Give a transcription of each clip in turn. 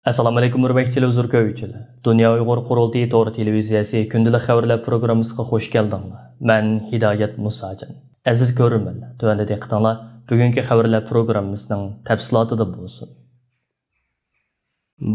Assalamu alaykum hurmatli televizor ko'ruvchilar. Dunya Uyg'ur Qurultiyi televiziyesi kündəlik xəvərlər proqramımıza xoş gəldinglar. Mən Hidayət Musacan. Aziz ko'ruvchilar, tövəndə diqqətinizlər bugünkü xəvərlər proqramımızın təfsilatında bo'lsin.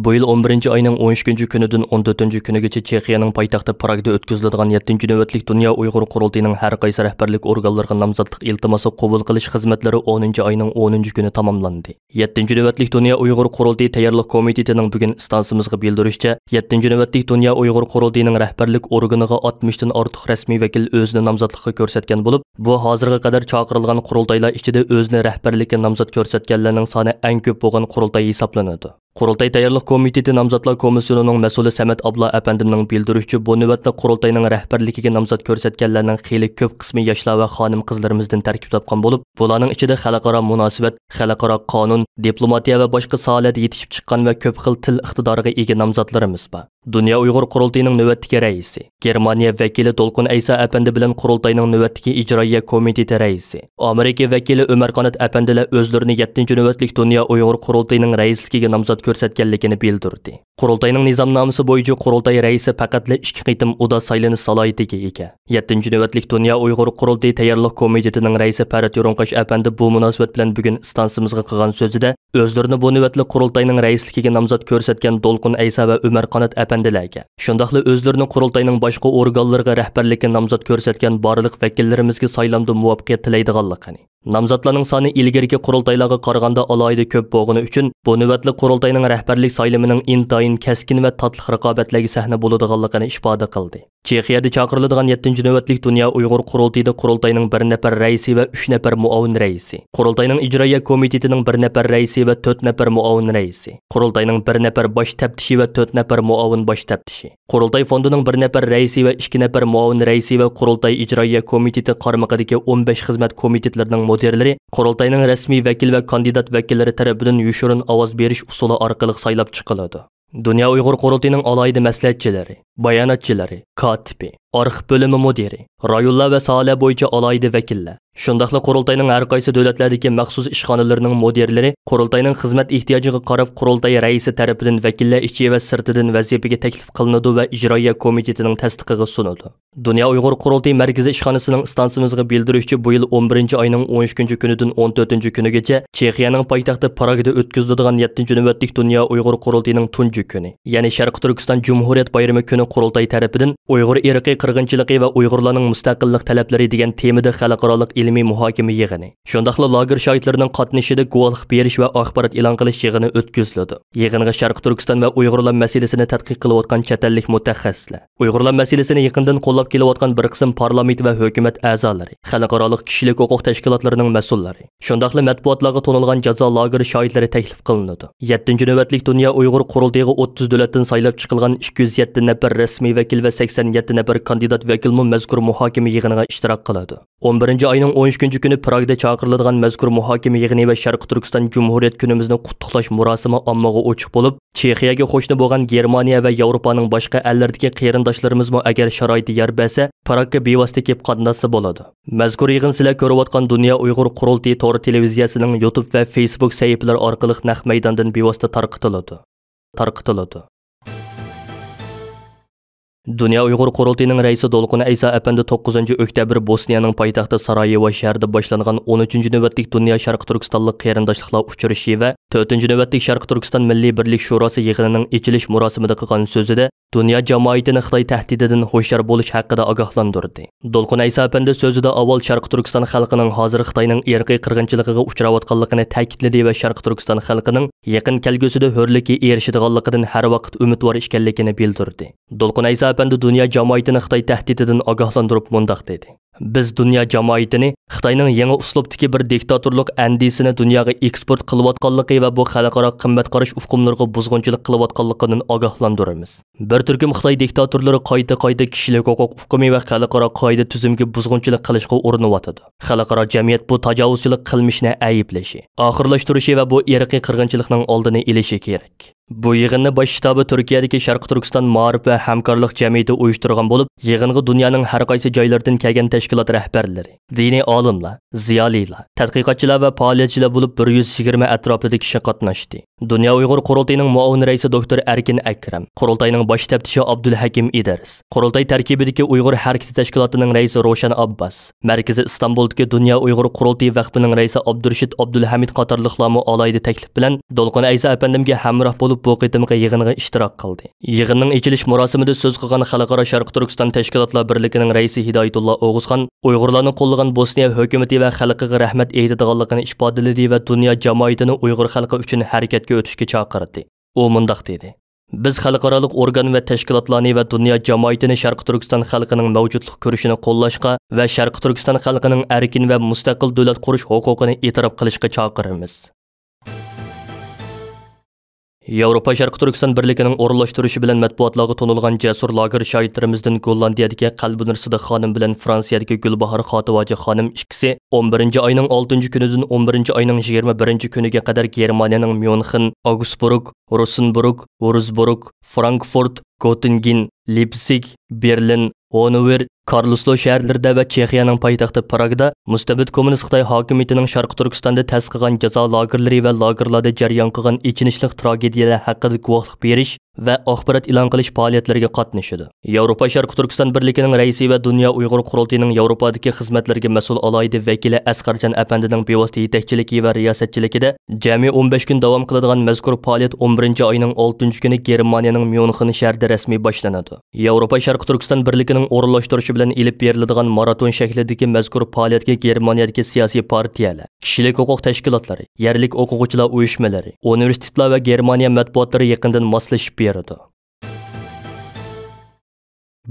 Bu yıl 11 ayının 13 günüdən 14 günügacha Çexiyaning poytaxti Pragda o'tkaziladigan 7-ci növbətlik Dunya Uyghur Qurultiyining har qaysi rəhbərlik orqanlarına namzatlıq iltimosi qabul qilish xizmatlari 10 ayının 10 günü tamamlandı. 7-ci növbətlik Dunya Uyghur Qurultiyi tayyorlik komitetining bugun stansimizga bildirishicha, 7-ci növbətlik Dunya Uyghur Qurultiyining rəhbərlik orqaniga 60dan ortiq rasmiy vakil o'zini namzatlikqa ko'rsatgan bo'lib, bu hozirga qadar chaqirilgan qurultaylar ichida o'zini rəhbərlikka namzat ko'rsatganlarning soni eng ko'p bo'lgan qurultay hisoblanadi. Qurultay tayyorlik komiteti namzatlar komissiyasining mas'uli Samet Abla apandimning bildirishicha, bu navbatda qurultayning rahbarligiga namzat ko'rsatganlarning xeyli ko'p qismi yoshlar va xonim qizlarimizdan tarkib topgan bo'lib, bularning ichida xalqaro munosabat, xalqaro qonun, diplomatiya va boshqa sohalarda yetishib chiqqan va ko'p xil til iqtidoriga ega namzatlarimiz bor. Dunya Uyg'ur Qurultiyining navbatdagi raisi, Germaniya vakili Dolqun Aysa apandi bilan qurultayning navbatdagi ijroiya komiteti raisi, Amerika vakili Ömer Qanat apandilar o'zlarini 7-ci navbatlik Dunya Uyg'ur Qurultiyining raisligiga namzat ko'rsatganligini bildirdi. Qurultayning nizomnomasi bo'yicha qurultay raisi faqat 2 qitim uda saylanish salohiyatiga ega. 7-ci navbatlik Dunya Uyg'ur Qurultiyi tayyorlik komitetining raisi Farat Yo'ronqash apandi bu munosabat bilan bugun stansimizga qilgan so'zida o'zlarini bu navbatli qurultayning raisligiga namzat ko'rsatgan Dolqun Aysa va Ömer Qanat apandilarga, shundaqla o'zlarini qurultayning boshqa organlariga rahbarlikka namzat ko'rsatgan barliq vakillarimizga saylamda muvaffaqiyat tilaydiganligini, namzatlarning soni ilgirki qurultaylarga qaraganda alohida ko'p bo'lgani uchun bu navbatli qurultayning rahbarlik saylamining intayin keskin va tatliq raqobatlarga sahna bo'ladiganligini ifoda qildi. Chexiyada chaqiriladigan 7-ci navbatlik Dunya Uyg'ur Qurultiyida qurultayning 1 nafar raisi va 3 nafar muavin raisi, qurultayning ijroiya komitetining 1 nafar raisi va 4 nafar muavin raisi, qurultayning 1 nafar bosh taftishi va 4 nafar muavin bosh taftishi, qurultay fondining 1 nafar raisi va 2 nafar muavin raisi va qurultay ijroiya komiteti qarmaqidagi 15 xizmat komitetlarining mudirlari qurultayning rasmiy vakil va kandidat vakillari tomonidan yoshirin ovoz berish usuli orqali saylab chiqiladi. Dunya Uyg'ur Qurultiyining alohida maslahatchilari, bayonotchilari, kotibi, arxiv bo'limi mudiri, rayonlar va sohalar bo'yicha alohida vakillar, shundaqla qurultayning har qaysi davlatlardagi maxsus ishxonalarining mudirlari qurultayning xizmat ehtiyojiga qarab qurultay raisi tomonidan vakillar ichi va sirtidan vazifaga taklif qilinadi va ijroiya komitetining tasdiqiga sunadi. Dunya Uyg'ur Qurultiyi markaziy ishxonasining stansimizga bildirishicha, bu yil 11 ayning 13 kunidan 14 kunigacha Chexiyaning poytaxti Pragda o'tkaziladigan 7-ci navbatlik Dunya Uyg'ur Qurultiyining tunji kuni, ya'ni Sharq Turkiston Cumhuriyet bayrami kuni qurultay tomonidan Uyg'ur irqiy qirg'inchiligi va Uyg'urlarning mustaqillik talablari degan temada xalqaroliq ilmiy muhokama yig'ini, shundaqla lager shohidlarining qatnashida guvohlik berish va axborot e'lon qilish yig'ini o'tkaziladi. Yig'inga Sharq Turkiston va Uyg'urlar masalasini tadqiq qilayotgan chet ellik mutaxassislar, Uyg'urlar masalasini yaqindan qo'llab kelayotgan bir qism parlament va hukumat a'zolari, xalqaroliq kishilik huquq tashkilotlarining mas'ullari, shundaqla matbuotlarga to'nilgan jazo lageri shohidlari taklif qilinadi. 7-ci navbatlik Dunya Uyg'ur Qurultiyiga 30 davlatdan saylab chiqilgan 207 nafar rasmiy vakil va 87 nafar kandidat vakilmi mazkur muhokama yig'iniga ishtirok qiladi. 11 ayning 13 kuni Pragda chaqiriladigan mazkur muhokama yig'ini va Sharq Turkiston Cumhuriyet kunimizni qutlug'lash murosimi ommaga ochiq bo'lib, Chexiyaga qo'shni bo'lgan Germaniya va Yevropaning boshqa ellardagi qarindoshlarimizmi agar sharoiti yer bersa, Pragga bevosita kelib qatnashsa bo'ladi. Mazkur yig'in sizlar ko'rayotgan Dunya Uyg'ur Qurultiyi televiziyasining YouTube va Facebook sahifalari orqali naq maydondan bevosita tarqatiladi. Dunya Uyg'ur Qurultiyining raisi Dolqun Aysa apandi 9 oktyabr Bosniyaning poytaxti Sarayevo shahrida boshlangan 13 navbatlik Dunya Sharq Turkistonlik qarindoshliklar uchrashuvi va 4 navbatlik Sharq Turkiston Milliy birlik shurosi yig'inining ichilish murosimida qilgan so'zida Dunya jamoatini Xitoy tahdididan hushyor bo'lish haqida ogohlantirdi. Dolqun Aysa apandi so'zida avval Sharq Turkiston xalqining hozir Xitoyning irqiy qirg'inchiligiga uchrayotganligini ta'kidladi va Sharq Turkiston xalqining yaqin kelgusida hurlikka erishadiganligidan har vaqt umidvor ekanligini bildirdi. Dolqun Aysa apandi Dunya jamoatini Xitoy tahdididan ogohlantirib mundaq dedi: Biz Dunya jamoatini Xitoyning yangi uslubdagi bir diktatorlik andisini dunyoga eksport qilayotganligi va bu xalqaro qimmat qarash ufqumlariga buzg'unchilik qilayotganligidan ogohlantiramiz. Bir turkum Xitoy diktatorlari qayta kishilik huquq hukmi va xalqaro qoida tuzumga buzg'unchilik qilishga urinyotadi. Xalqaro jamiyat bu tajovuzchilik qilmishni ayiblashi, oxirlashtirishi va bu irqiy qirg'inchilikning oldini olishi kerak. Bu yig'inni bosh shtabi Turkiyadagi Sharq Turkiston Ma'rif va hamkorlik jamiyati uyushtirgan bo'lib, yig'inga dunyoning har qaysi joylaridan kelgan tashkilot rahbarlari, diniy olimlar, ziyolilar, tadqiqotchilar va faoliyatchilar bo'lib 120 atrofida kishi qatnashdi. Dunya Uyg'ur Qurultiyining muavin raisi doktor Erkin Akram, Qurultayning bosh taftishi Abdulhakim Idris, Qurultay tarkibidagi Uyg'ur harakati tashkilotining raisi Roshan Abbas, Markazi Istanbuldagi Dunya Uyg'ur Qurultiyi vaqfining raisi Abdurashid Abdulhamid qatorliqlarni alayda taklif bilan Dolqin Aysa apandimga hamroh bo'lib bu qitimga yig'inga ishtirok qildi. Yig'inning ichilish marosimida so'z qilgan Xalqaro Sharq Turkiston Tashkilotlar birligining raisi Hidoyatulloh O'g'uzxon Uyg'urlarni qo'llagan Bosniya hukumati va xalqiga rahmat aytadiganligini ifodaladi va dunyo jamoatini Uyg'ur xalqi uchun harakatga o'tishga chaqirdi. U mundaq dedi: Biz xalqarалық organ va tashkilotlarni va dunyo jamoatini Sharq Turkiston xalqining mavjudlik ko'rishini qo'llashga va Sharq Turkiston xalqining erkin va mustaqil davlat qurish huquqini e'tirof qilishga chaqiramiz. Yevropa Sharq Turkiston birligining o'rinlashtirishi bilan matbuotlarga to'nilgan jasur lager shoirlarimizdan Gollandiyadagi Qalbinur Sidiq xonim bilan Fransiyadagi Gulbahor Xotivoji xonim ikkisi 11 oyning 6 kunidan 11 oyning 21 kuniga qadar Germaniyaning Myunxen, Augsburg, Rosenburg, Würzburg, Frankfurt, Göttingen, Leipzig, Berlin, Hannover, Karlsruhe shaharlarida va Chexiyaning poytaxti Pragda mustabid kommunist Xitoy hokimiyatining Sharq Turkistonda ta'sis qilgan jazo lagerlari va lagerlarda jarayon qilgan ichinishlik tragediyalar haqida guvohlik berish va axborot e'lon qilish faoliyatlariga qatnashadi. Yevropa Sharq Turkiston birligining raisi va Dunya Uyg'ur Qurultiyining Yevropadagi xizmatlarga mas'ul alayda vakili Asqarjon apandining bevosita yetakchiligi va riyosatchiligida jami 15 kun davom qiladigan mazkur faoliyat 11 oyning 6 kuni Germaniyaning Myunxen shahrida rasmiy boshlanadi. Yevropa Sharq Turkiston birligining o'rinlashtirishi bilan ilib beriladigan maraton shaklidagi mazkur faoliyatga Germaniyadagi siyosiy partiyalar, kishilik huquq tashkilotlari, yerlik o'quvchilar uyushmalari, universitetlar va Germaniya matbuotlari yaqindan moslashib beradi.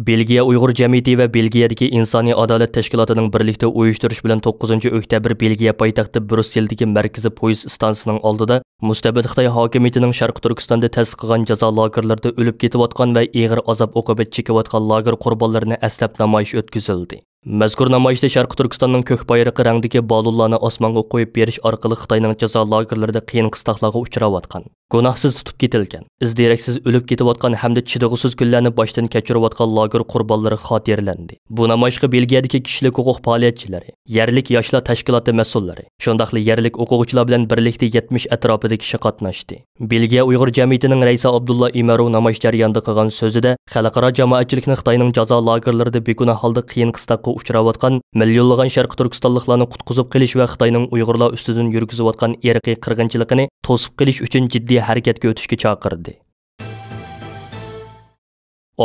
Belgiya Uyg'ur jamiyati va Belgiyadagi insoniy adolat tashkilotining birlikda uyushtirish bilan 9-oktyabr Belgiya poytaxti Brusseldagi markaziy poyezd stansiyasining oldida mustabid Xitoy hokimiyatining Sharq Turkistonda ta'sis qilgan jazo lagerlarida o'lib ketayotgan va og'ir azob uqubat chekayotgan lager qurbonlarini eslab namoyish o'tkazildi. Mazkur namoyishda Sharq Turkistonning ko'k bayrog'i rangdagi balonlarni osmonga qo'yib berish orqali Xitoyning jazo lagerlarida qiyin qistoqlarga uchrayotgan, gunohsiz tutib ketilgan, izdiraksiz o'lib ketayotgan hamda chidag'usiz kunlarni boshdan kechirayotgan lager qurbonlari xotirlandi. Bu namoyishga Belgiyadagi kishilik huquq faoliyatchilari, yerlik yoshlar tashkiloti mas'ullari, shundaqli yerlik o'quvchilar bilan birlikda 70 atrofida kishi qatnashdi. Belgiya Uyg'ur jamiyatining raisi Abdullah Imarov namoyish jarayonida qilgan so'zida xalqaro jamoatchilikni Xitoyning jazo lagerlarida begunoh holda qiyin qistoqqa uchrayotgan millionlagan Sharq Turkistonliklarni qutqizib qilish va Xitoyning Uyg'urlar ustidan yurgizayotgan irqiy qirg'inchiligini to'sib qilish uchun jiddiy harakatga o'tishga chaqirdi.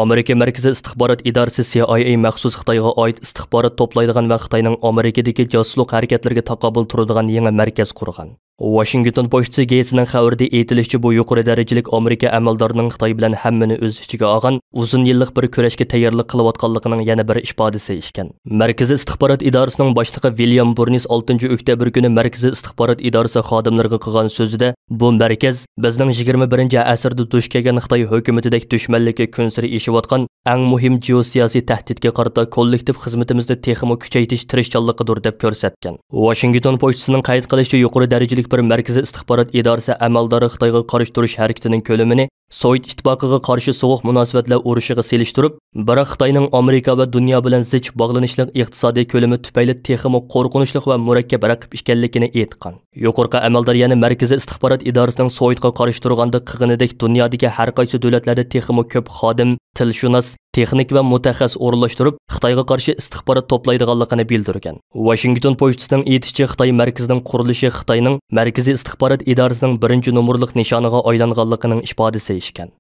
Amerika Markaziy istixborot idorasi CIA maxsus Xitoyga oid istixborot to'playdigan va Xitoyning Amerikadagi josuslik harakatlariga taqobil turadigan yangi markaz qurgan. Washington Postasi gazetining xabarida aytilishicha, bu yuqori darajalik Amerika amaldorining Xitoy bilan hammani o'z ichiga olgan, uzun yillik bir kurashga tayyorlik qilayotganligining yana bir ifodasi ekan. Markaziy istixborot idorasining boshlig'i William Burns 6-oktyabr kuni Markaziy istixborot idorasi xodimlariga qilgan so'zida, bu markaz bizning 21-asrda duch kelgan Xitoy hukumatidagi dushmanlikka kun sari eshiyotgan eng muhim geosiyosiy tahdidga qarata kollektiv xizmatimizni texmo kuchaytirish tirishchanligidir deb ko'rsatgan. Washington Postasining qayd qilishicha, yuqori darajalik bir markaziy istixborot idorasi amaldori Xitoyga qarshi turish harakatining ko'lamini Sovet ittifoqiga qarshi sovuq munosabatlar urushiga selishtirib, biroq Xitoyning Amerika va dunyo bilan zich bog'lanishlik iqtisodiy ko'lami tufayli texmo qo'rqinchli va murakkab raqib ekanligini aytgan. Yuqorqi amaldor yana markaziy istixborot idorasining Sovetga qarshi turganda qig'inidek dunyodagi har qaysi davlatlarda texmo ko'p xodim, tilshunos, texnik va mutaxassis o'rinlashtirib, Xitoyga qarshi istixborot to'playdiganligini bildirgan. Washington Postasining aytishicha, Xitoy markazining qurilishi Xitoyning markaziy istixborot idorasining birinchi nomerlik nishoniga aylanganligining ifodasi ekan.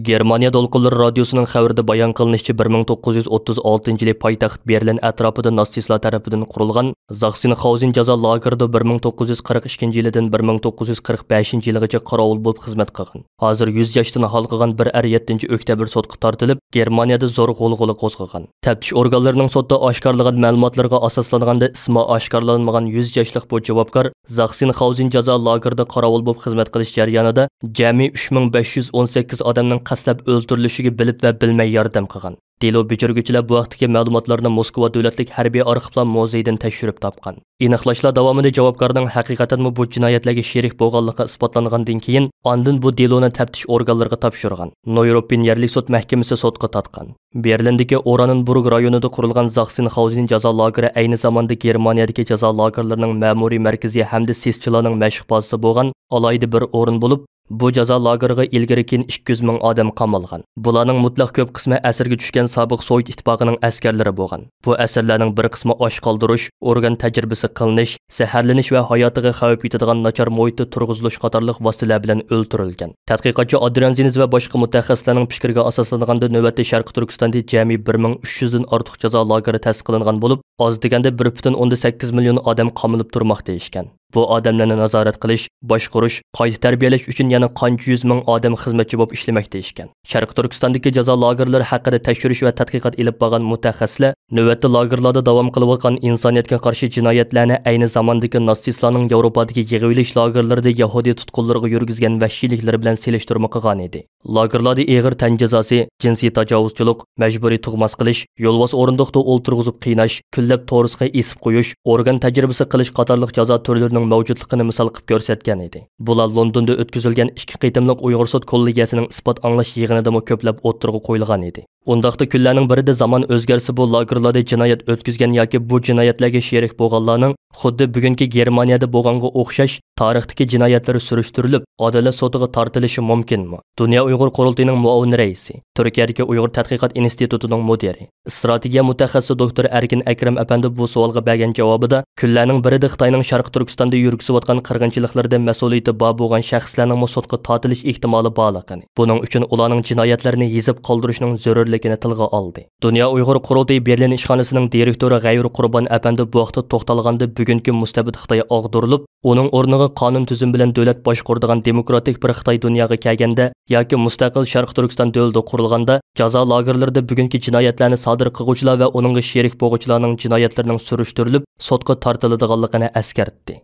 Germaniya Dolqinlar radiosuning xabarida bayon qilinishicha, 1936-yili poytaxt Berlin atrofida natsistlar tomonidan qurilgan Sachsenhausen jazo lagerida 1942-yildan 1945-yilgacha qorovul bo'lib xizmat qilgan. Hozir 100 yoshdan hal qilgan bir 7-oktyabr sotqa tortilib, Germaniyada zo'r g'ulg'ula qo'zg'agan. Taftish organlarining sotda oshkorlagan ma'lumotlarga asoslanganda ismi oshkorlanmagan 100 yoshlik bu javobgar Sachsenhausen jazo lagerida qorovul bo'lib xizmat qilish jarayonida jami 3518 odamning qaslab o'ldirilishiga bilib va bilmay yordam qilgan. Delo becirgüçiler bu vaqtdagi ma'lumotlarni Moskva davlatlik harbiy arxivlar muzeyidan tekshirib topgan. Aniqlashlar davomida javobgarning haqiqatan bu jinoyatlarga sherik bo'lganligi isbotlangandan keyin, ondan bu deloni taftish organlariga topshirgan. Noyropin yerlik sud mahkamasi sudga tatgan. Berlindagi Oranenburg rayonida qurilgan Sachsenhausen jazo lageri ayni zamonda Germaniyadagi jazo lagerlarining ma'muriy markazi hamda seschilarning mashq bazasi bo'lgan alayda bir o'rin bo'lib, bu jazo lageriga ilgari keyin 200 ming odam qamalgan. Bularning mutlaq ko'p qismi asirga tushgan sobiq Sovet ittifoqining askarlari bo'lgan. Bu asirlarning bir qismi osh qoldirish, organ tajribasi qilinish, zaharlanish va hayotiga xavf yetadigan nachar muhitda turg'izilish qatorliq vositalar bilan o'ldirilgan. Tadqiqotchi Adrian Ziniz va boshqa mutaxassislarning fikriga asoslanganda navbatda Sharqiy Turkistonda jami 1300 dan ortiq jazo lageri ta'sis qilingan bo'lib, oz deganda 1.8 million odam qamalib turmoqda deyishgan. Bu odamlarni nazorat qilish, boshqarish, qayta tarbiyalash uchun yana qancha 100 ming odam xizmatchi bo'lib ishlamoqda ekan. Sharqiy Turkistondagi jazo lagerlari haqida tekshirish va tadqiqot olib borgan mutaxassislar navbatda lagerlarda davom qilayotgan insoniyatga qarshi jinoyatlarni ayni zamondagi natsistlarning Yevropadagi yig'ilish lagerlarida Yahudiy tutqunlarga yurgizgan vahshiyliklar bilan selishtirmoqgan edi. Lagerlarda og'ir tan jazosi, jinsiy tajovuzchilik, majburiy tug'mas qilish, yo'lbos o'rindiqda o'ltirg'izib qiynash, kunlab to'risga esib qo'yish, organ tajribasi qilish qatorliq jazo turlarining mavjudligini misol qilib ko'rsatgan edi. Bular Londonda o'tkazilgan 2 qitimliq Uyg'ur sud kollegiyasining isbot anglash yig'inida ko'plab o'tirg'i qo'yilgan edi. Undaqda kunlarning birida zamon o'zgarsa bu lagerlarda jinoyat o'tkazgan yoki bu jinoyatlarga sherik bo'lganlarning xuddi bugungi Germaniyada bo'lganga o'xshash tarixdagi jinoyatlari surishtirilib, adolat sotiga tortilishi mumkinmi? Dunya Uyg'ur Qurultiyining muavin raisi, Turkiyadagi Uyg'ur tadqiqot institutining mudiri, strategiya mutaxassisi doktor Erkin Akram apandi bu savolga bergan javobida, kunlarning birida Xitoyning Sharqiy Turkistonda yurgizayotgan qirg'inchiliklarda mas'uliyati bor bo'lgan shaxslarning sudga tortilish ehtimoli borligini, buning uchun ularning jinoyatlarini yezib qoldirishning zarurligini tilga oldi. Dunya Uyg'ur Qurultiyi Berlin ishxonasining direktori G'ayur Qurbon apandi bu vaqtda to'xtalganda bugungi mustabid Xitoy og'dirilib, uning o'rniga qonun tuzum bilan davlat boshqaradigan demokratik bir Xitoy dunyoga kelganda yoki mustaqil Sharqiy Turkiston davlati qurilganda jazo lagerlarida bugungi jinoyatlarni sodir qiluvchilar va uningga sherik bo'luvchilarning jinoyatlarining surishtirilib, sudga tortiladiganligini eskartdi.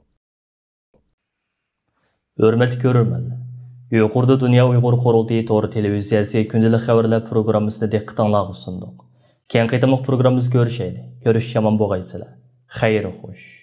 Hurmatli ko'ruvchilar, Uyghurda Dunya Uyg'ur Qurultiyi to'g'ri televiziyasi kündilik xəvərlər pirugrammısini diqqətinizə sunduq. Keyin qitimliq proqramımızı görüşəylik. Görüş yaman bo'lg'aysizlar. Xayr xo'sh.